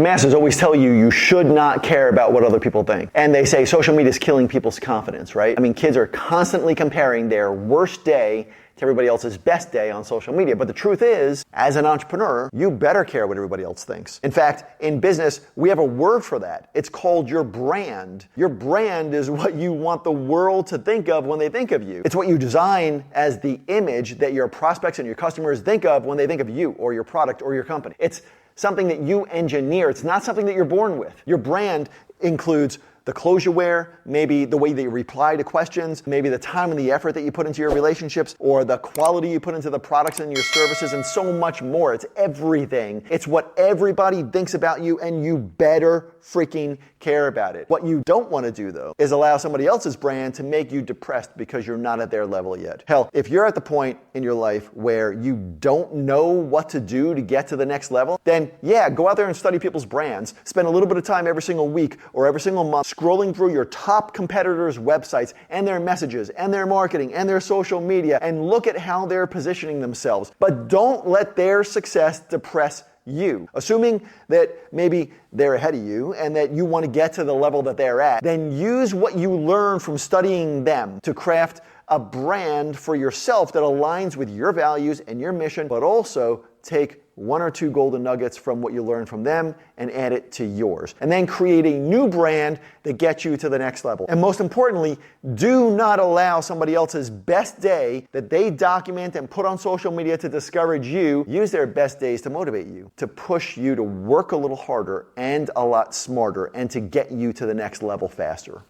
masses always tell you you should not care about what other people think. And they say social media is killing people's confidence, right? I mean, kids are constantly comparing their worst day to everybody else's best day on social media. But the truth is, as an entrepreneur, you better care what everybody else thinks. In fact, in business, we have a word for that. It's called your brand. Your brand is what you want the world to think of when they think of you. It's what you design as the image that your prospects and your customers think of when they think of you or your product or your company. It's something that you engineer. It's not something that you're born with. Your brand includes the clothes you wear, maybe the way that you reply to questions, maybe the time and the effort that you put into your relationships, or the quality you put into the products and your services, and so much more. It's everything. It's what everybody thinks about you, and you better freaking care about it. What you don't want to do, though, is allow somebody else's brand to make you depressed because you're not at their level yet. Hell, if you're at the point in your life where you don't know what to do to get to the next level, then yeah, go out there and study people's brands. Spend a little bit of time every single week or every single month scrolling through your top competitors' websites and their messages and their marketing and their social media and look at how they're positioning themselves. But don't let their success depress you. Assuming that maybe they're ahead of you and that you want to get to the level that they're at, then use what you learn from studying them to craft a brand for yourself that aligns with your values and your mission, but also take one or two golden nuggets from what you learned from them and add it to yours. And then create a new brand that gets you to the next level. And most importantly, do not allow somebody else's best day that they document and put on social media to discourage you. Use their best days to motivate you, to push you to work a little harder and a lot smarter, and to get you to the next level faster.